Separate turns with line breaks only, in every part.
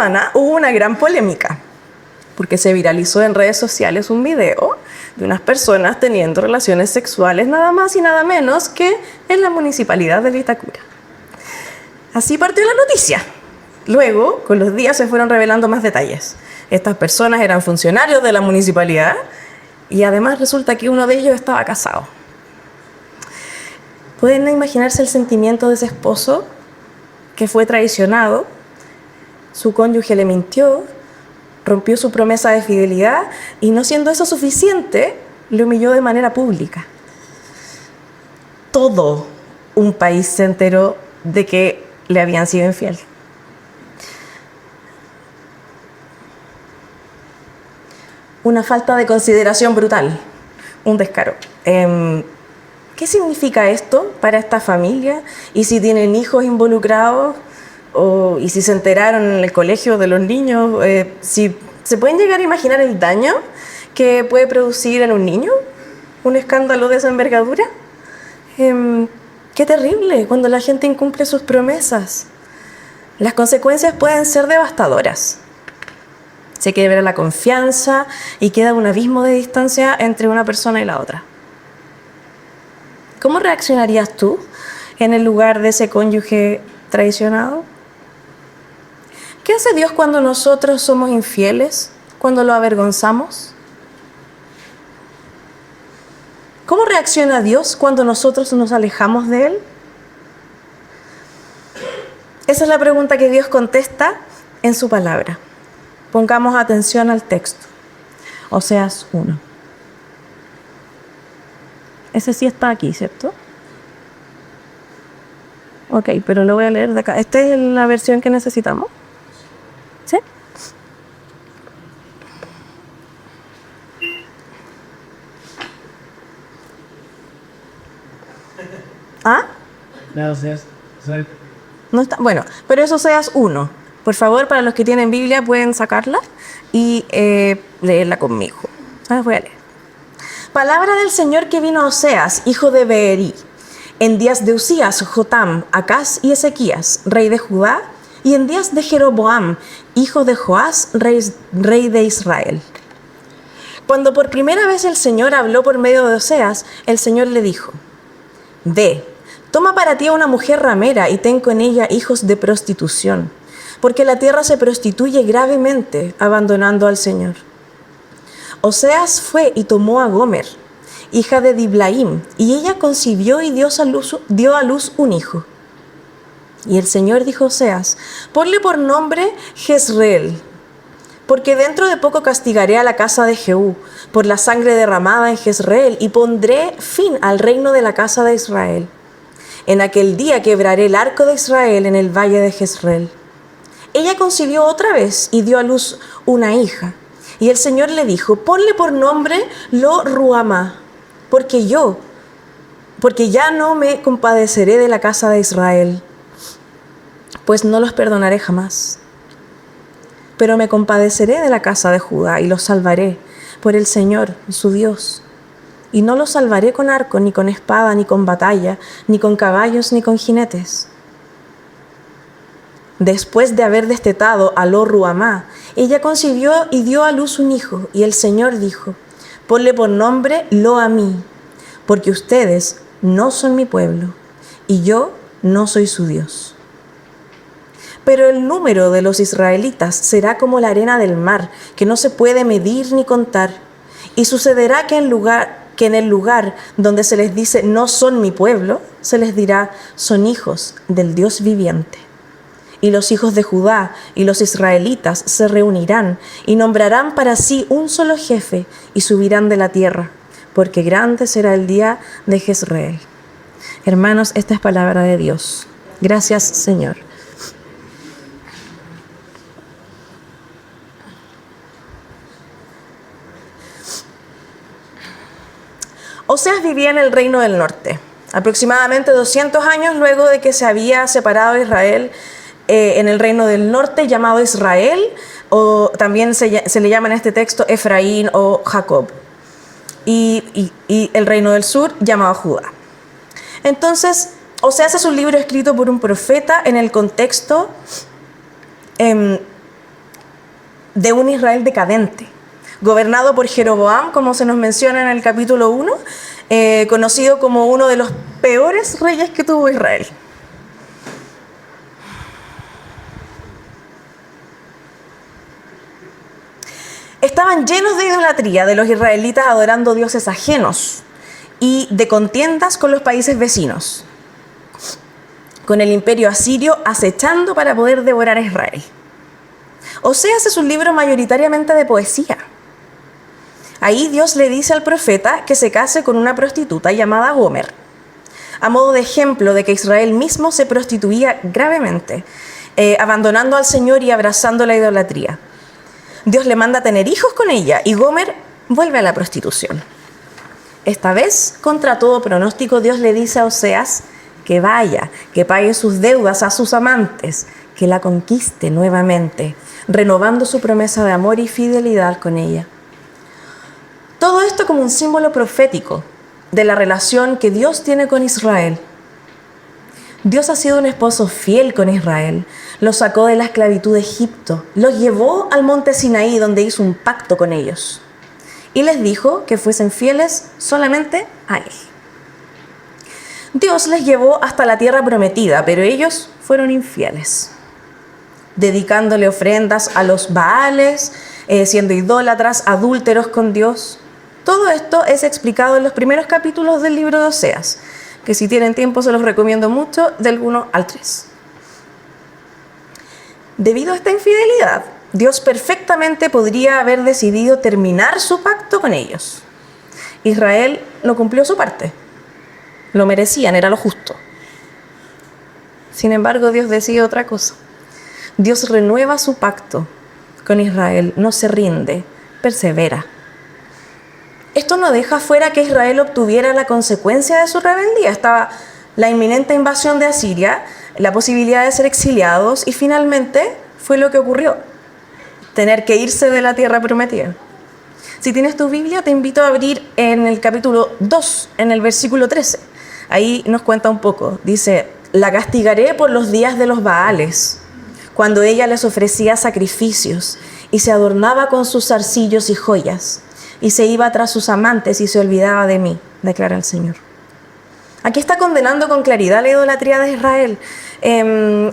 semana hubo una gran polémica, porque se viralizó en redes sociales un video de unas personas teniendo relaciones sexuales nada más y nada menos que en la municipalidad de Vitacura. Así partió la noticia. Luego, con los días se fueron revelando más detalles. Estas personas eran funcionarios de la municipalidad y además resulta que uno de ellos estaba casado. ¿Pueden imaginarse el sentimiento de ese esposo que fue traicionado? Su cónyuge le mintió, rompió su promesa de fidelidad y, no siendo eso suficiente, le humilló de manera pública. Todo un país se enteró de que le habían sido infiel. Una falta de consideración brutal, un descaro. ¿Qué significa esto para esta familia? ¿Y si tienen hijos involucrados? ¿Y si se enteraron en el colegio de los niños? Si ¿se pueden llegar a imaginar el daño que puede producir en un niño un escándalo de esa envergadura? Qué terrible cuando la gente incumple sus promesas. Las consecuencias pueden ser devastadoras. Se quiebra la confianza y queda un abismo de distancia entre una persona y la otra. ¿Cómo reaccionarías tú en el lugar de ese cónyuge traicionado? ¿Qué hace Dios cuando nosotros somos infieles? ¿Cuando lo avergonzamos? ¿Cómo reacciona Dios cuando nosotros nos alejamos de Él? Esa es la pregunta que Dios contesta en su palabra. Pongamos atención al texto. Oseas 1. Ese sí está aquí, ¿cierto? Ok, pero lo voy a leer de acá. ¿Esta es la versión que necesitamos? ¿Sí? ¿Ah?
No, Oseas.
No está. Bueno, pero es Oseas 1. Por favor, para los que tienen Biblia, pueden sacarla y leerla conmigo. Voy a leer. Palabra del Señor que vino a Oseas, hijo de Beeri, en días de Usías, Jotam, Acaz y Ezequías, rey de Judá, y en días de Jeroboam, hijo de Joás, rey de Israel. Cuando por primera vez el Señor habló por medio de Oseas, el Señor le dijo: Ve, toma para ti a una mujer ramera y ten con ella hijos de prostitución, porque la tierra se prostituye gravemente, abandonando al Señor. Oseas fue y tomó a Gomer, hija de Diblaim, y ella concibió y dio a luz un hijo. Y el Señor dijo a Oseas: ponle por nombre Jezreel, porque dentro de poco castigaré a la casa de Jehú por la sangre derramada en Jezreel, y pondré fin al reino de la casa de Israel. En aquel día quebraré el arco de Israel en el valle de Jezreel. Ella concibió otra vez y dio a luz una hija. Y el Señor le dijo: ponle por nombre Lo-Ruhamá, porque ya no me compadeceré de la casa de Israel, pues no los perdonaré jamás. Pero me compadeceré de la casa de Judá y los salvaré por el Señor, su Dios. Y no los salvaré con arco, ni con espada, ni con batalla, ni con caballos, ni con jinetes. Después de haber destetado a Lo-Ruhamá, ella concibió y dio a luz un hijo, y el Señor dijo: ponle por nombre Lo-Amí, porque ustedes no son mi pueblo, y yo no soy su Dios. Pero el número de los israelitas será como la arena del mar, que no se puede medir ni contar. Y sucederá que en el lugar donde se les dice no son mi pueblo, se les dirá son hijos del Dios viviente. Y los hijos de Judá y los israelitas se reunirán y nombrarán para sí un solo jefe y subirán de la tierra, porque grande será el día de Jezreel. Hermanos, esta es palabra de Dios. Gracias, Señor. Oseas vivía en el reino del norte, aproximadamente 200 años luego de que se había separado Israel en el reino del norte, llamado Israel, o también se le llama en este texto Efraín o Jacob, y el reino del sur, llamado Judá. Entonces, Oseas es un libro escrito por un profeta en el contexto de un Israel decadente, gobernado por Jeroboam, como se nos menciona en el capítulo 1, conocido como uno de los peores reyes que tuvo Israel. Estaban llenos de idolatría de los israelitas adorando dioses ajenos y de contiendas con los países vecinos, con el imperio asirio acechando para poder devorar a Israel. Oseas es un libro mayoritariamente de poesía. Ahí Dios le dice al profeta que se case con una prostituta llamada Gomer, a modo de ejemplo de que Israel mismo se prostituía gravemente, abandonando al Señor y abrazando la idolatría. Dios le manda a tener hijos con ella y Gomer vuelve a la prostitución. Esta vez, contra todo pronóstico, Dios le dice a Oseas que vaya, que pague sus deudas a sus amantes, que la conquiste nuevamente, renovando su promesa de amor y fidelidad con ella. Todo esto como un símbolo profético de la relación que Dios tiene con Israel. Dios ha sido un esposo fiel con Israel. Los sacó de la esclavitud de Egipto, los llevó al monte Sinaí donde hizo un pacto con ellos y les dijo que fuesen fieles solamente a Él. Dios les llevó hasta la tierra prometida, pero ellos fueron infieles, dedicándole ofrendas a los Baales, siendo idólatras, adúlteros con Dios. Todo esto es explicado en los primeros capítulos del libro de Oseas, que si tienen tiempo se los recomiendo mucho, del 1 al 3. Debido a esta infidelidad, Dios perfectamente podría haber decidido terminar su pacto con ellos. Israel no cumplió su parte. Lo merecían, era lo justo. Sin embargo, Dios decide otra cosa. Dios renueva su pacto con Israel, no se rinde, persevera. Esto no deja fuera que Israel obtuviera la consecuencia de su rebeldía. Estaba la inminente invasión de Asiria, la posibilidad de ser exiliados y finalmente fue lo que ocurrió, tener que irse de la tierra prometida. Si tienes tu Biblia, te invito a abrir en el capítulo 2, en el versículo 13. Ahí nos cuenta un poco. Dice, la castigaré por los días de los Baales, cuando ella les ofrecía sacrificios y se adornaba con sus zarcillos y joyas, y se iba tras sus amantes y se olvidaba de mí, declara el Señor. Aquí está condenando con claridad la idolatría de Israel.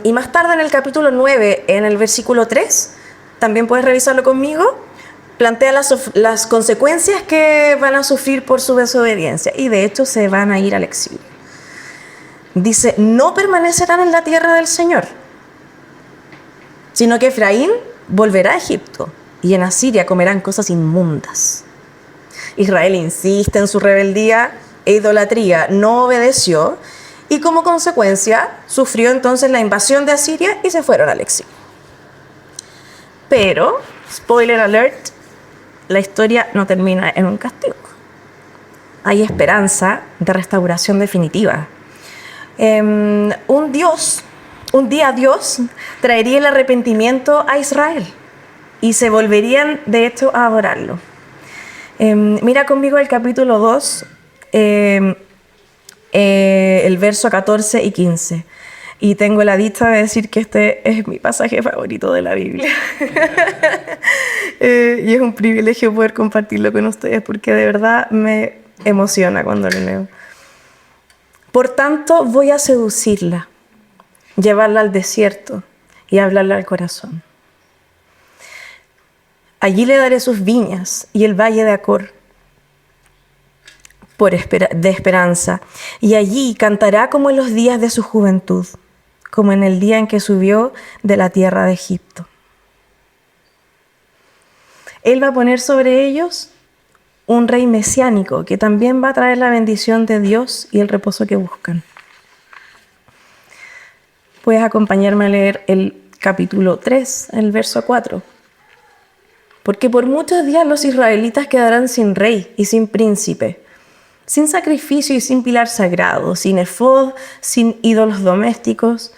Y más tarde en el capítulo 9, en el versículo 3, también puedes revisarlo conmigo, plantea las consecuencias que van a sufrir por su desobediencia. Y de hecho se van a ir al exilio. Dice, no permanecerán en la tierra del Señor, sino que Efraín volverá a Egipto y en Asiria comerán cosas inmundas. Israel insiste en su rebeldía e idolatría, no obedeció y como consecuencia sufrió entonces la invasión de Asiria y se fueron al exilio. Pero, spoiler alert, la historia no termina en un castigo. Hay esperanza de restauración definitiva. Un día Dios traería el arrepentimiento a Israel y se volverían de hecho a adorarlo. Mira conmigo el capítulo 2, el verso 14 y 15. Y tengo la dicha de decir que este es mi pasaje favorito de la Biblia. Y es un privilegio poder compartirlo con ustedes porque de verdad me emociona cuando lo leo. Por tanto, voy a seducirla, llevarla al desierto y hablarle al corazón. Allí le daré sus viñas y el valle de Acor de esperanza, y allí cantará como en los días de su juventud, como en el día en que subió de la tierra de Egipto. Él va a poner sobre ellos un rey mesiánico que también va a traer la bendición de Dios y el reposo que buscan. Puedes acompañarme a leer el capítulo 3, el verso 4. Porque por muchos días los israelitas quedarán sin rey y sin príncipe, sin sacrificio y sin pilar sagrado, sin efod, sin ídolos domésticos.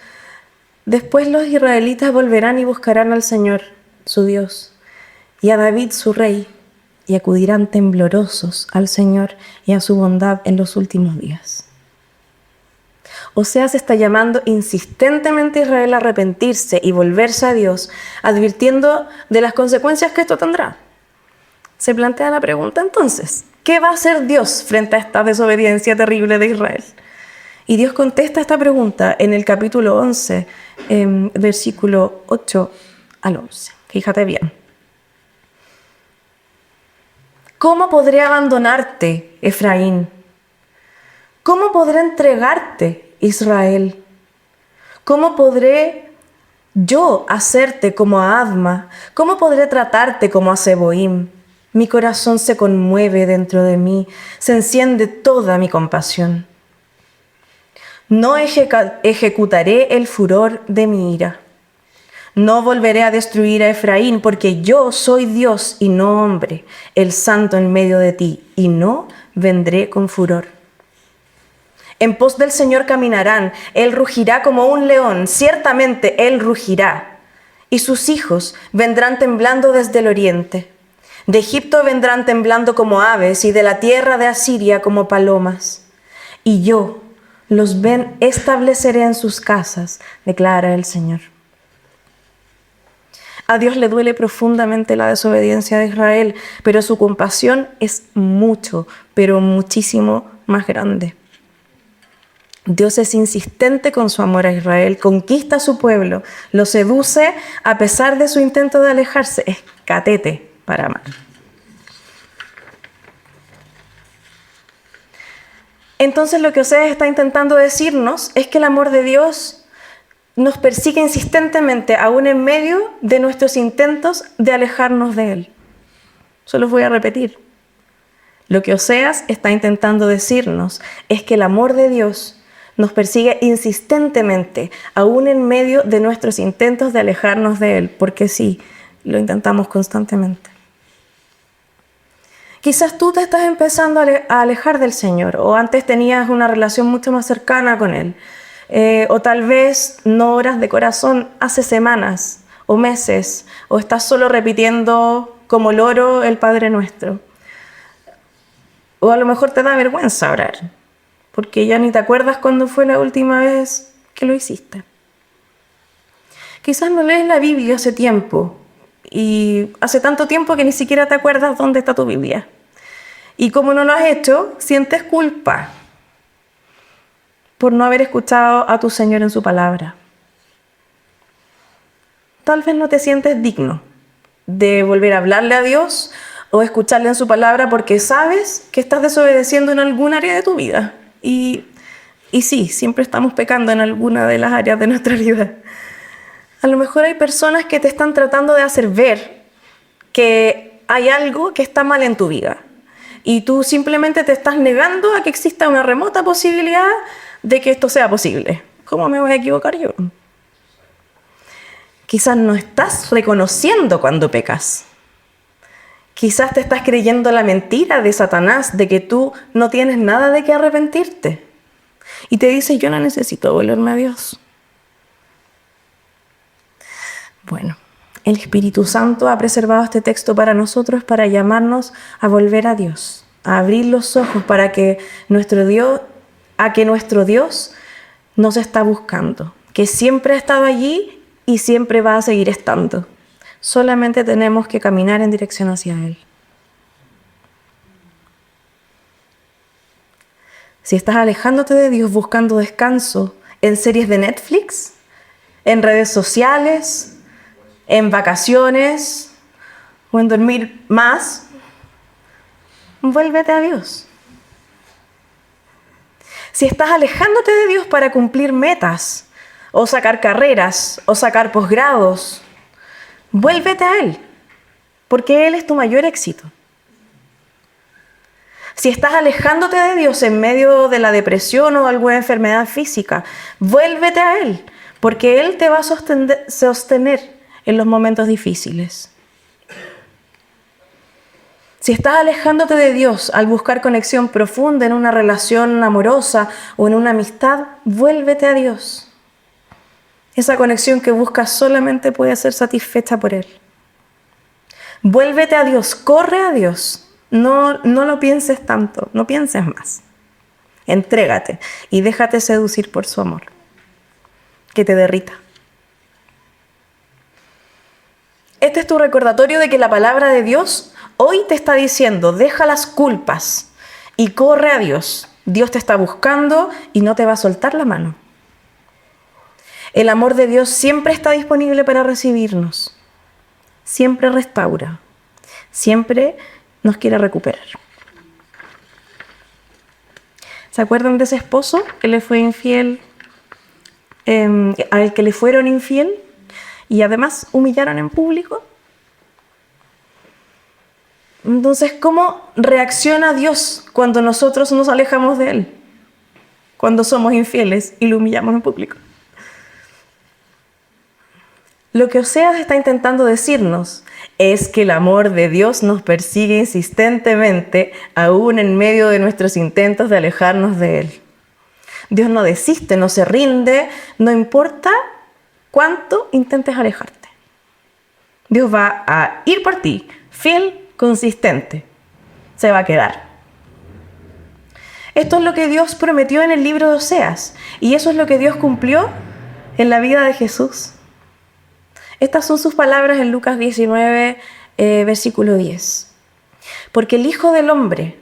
Después los israelitas volverán y buscarán al Señor, su Dios, y a David, su rey, y acudirán temblorosos al Señor y a su bondad en los últimos días. Oseas está llamando insistentemente a Israel a arrepentirse y volverse a Dios, advirtiendo de las consecuencias que esto tendrá. Se plantea la pregunta entonces, ¿qué va a hacer Dios frente a esta desobediencia terrible de Israel? Y Dios contesta esta pregunta en el capítulo 11, versículo 8 al 11. Fíjate bien. ¿Cómo podré abandonarte, Efraín? ¿Cómo podré entregarte, Israel? ¿Cómo podré yo hacerte como a Adma? ¿Cómo podré tratarte como a Zeboim? Mi corazón se conmueve dentro de mí, se enciende toda mi compasión. No ejecutaré el furor de mi ira. No volveré a destruir a Efraín, porque yo soy Dios y no hombre, el santo en medio de ti, y no vendré con furor. En pos del Señor caminarán, Él rugirá como un león, ciertamente Él rugirá, y sus hijos vendrán temblando desde el oriente. De Egipto vendrán temblando como aves, y de la tierra de Asiria como palomas. Y yo los estableceré en sus casas, declara el Señor. A Dios le duele profundamente la desobediencia de Israel, pero su compasión es mucho, pero muchísimo más grande. Dios es insistente con su amor a Israel, conquista a su pueblo, lo seduce a pesar de su intento de alejarse. Es catete para amar. Entonces lo que Oseas está intentando decirnos es que el amor de Dios nos persigue insistentemente, aún en medio de nuestros intentos de alejarnos de Él. Se los voy a repetir. Lo que Oseas está intentando decirnos es que el amor de Dios nos persigue insistentemente, aún en medio de nuestros intentos de alejarnos de Él, porque sí, lo intentamos constantemente. Quizás tú te estás empezando a alejar del Señor, o antes tenías una relación mucho más cercana con Él, o tal vez no oras de corazón hace semanas o meses, o estás solo repitiendo como loro el Padre Nuestro. O a lo mejor te da vergüenza orar, porque ya ni te acuerdas cuándo fue la última vez que lo hiciste. Quizás no lees la Biblia hace tiempo, y hace tanto tiempo que ni siquiera te acuerdas dónde está tu Biblia. Y como no lo has hecho, sientes culpa por no haber escuchado a tu Señor en su palabra. Tal vez no te sientes digno de volver a hablarle a Dios o escucharle en su palabra porque sabes que estás desobedeciendo en algún área de tu vida. Y sí, siempre estamos pecando en alguna de las áreas de nuestra vida. A lo mejor hay personas que te están tratando de hacer ver que hay algo que está mal en tu vida. Y tú simplemente te estás negando a que exista una remota posibilidad de que esto sea posible. ¿Cómo me voy a equivocar yo? Quizás no estás reconociendo cuando pecas. Quizás te estás creyendo la mentira de Satanás de que tú no tienes nada de qué arrepentirte. Y te dices, yo no necesito volverme a Dios. Bueno, el Espíritu Santo ha preservado este texto para nosotros para llamarnos a volver a Dios, a abrir los ojos para que nuestro Dios nos está buscando, que siempre ha estado allí y siempre va a seguir estando. Solamente tenemos que caminar en dirección hacia Él. Si estás alejándote de Dios buscando descanso en series de Netflix, en redes sociales, en vacaciones o en dormir más, vuélvete a Dios. Si estás alejándote de Dios para cumplir metas, o sacar carreras, o sacar posgrados, vuélvete a Él, porque Él es tu mayor éxito. Si estás alejándote de Dios en medio de la depresión o alguna enfermedad física, vuélvete a Él, porque Él te va a sostener en los momentos difíciles. Si estás alejándote de Dios al buscar conexión profunda en una relación amorosa o en una amistad, vuélvete a Dios. Esa conexión que buscas solamente puede ser satisfecha por Él. Vuélvete a Dios, corre a Dios. No lo pienses tanto, no pienses más. Entrégate y déjate seducir por su amor, que te derrita. Este es tu recordatorio de que la palabra de Dios hoy te está diciendo, deja las culpas y corre a Dios. Dios te está buscando y no te va a soltar la mano. El amor de Dios siempre está disponible para recibirnos. Siempre restaura. Siempre nos quiere recuperar. ¿Se acuerdan de ese esposo que le fue infiel, al que le fueron infiel y además humillaron en público? Entonces, ¿cómo reacciona Dios cuando nosotros nos alejamos de Él? Cuando somos infieles y lo humillamos en público. Lo que Oseas está intentando decirnos es que el amor de Dios nos persigue insistentemente, aún en medio de nuestros intentos de alejarnos de Él. Dios no desiste, no se rinde, no importa cuánto intentes alejarte. Dios va a ir por ti, fiel, consistente. Se va a quedar. Esto es lo que Dios prometió en el libro de Oseas, y eso es lo que Dios cumplió en la vida de Jesús. Estas son sus palabras en Lucas 19, versículo 10. Porque el Hijo del Hombre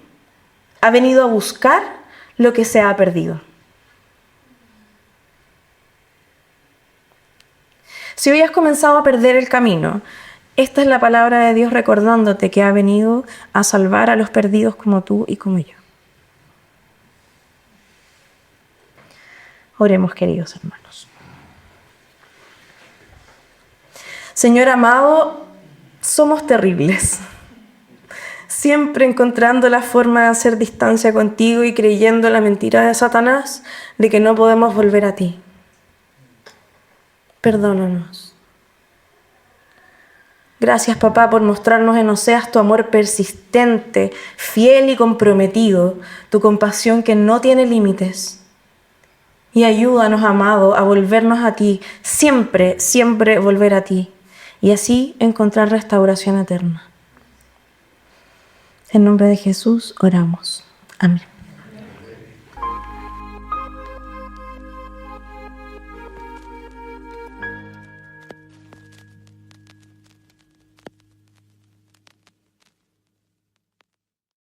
ha venido a buscar lo que se ha perdido. Si hoy has comenzado a perder el camino, esta es la palabra de Dios recordándote que ha venido a salvar a los perdidos como tú y como yo. Oremos, queridos hermanos. Señor amado, somos terribles, siempre encontrando la forma de hacer distancia contigo y creyendo la mentira de Satanás de que no podemos volver a ti. Perdónanos. Gracias, papá, por mostrarnos en Oseas tu amor persistente, fiel y comprometido, tu compasión que no tiene límites. Y ayúdanos, amado, a volvernos a ti, siempre, siempre volver a ti. Y así encontrar restauración eterna. En nombre de Jesús oramos. Amén.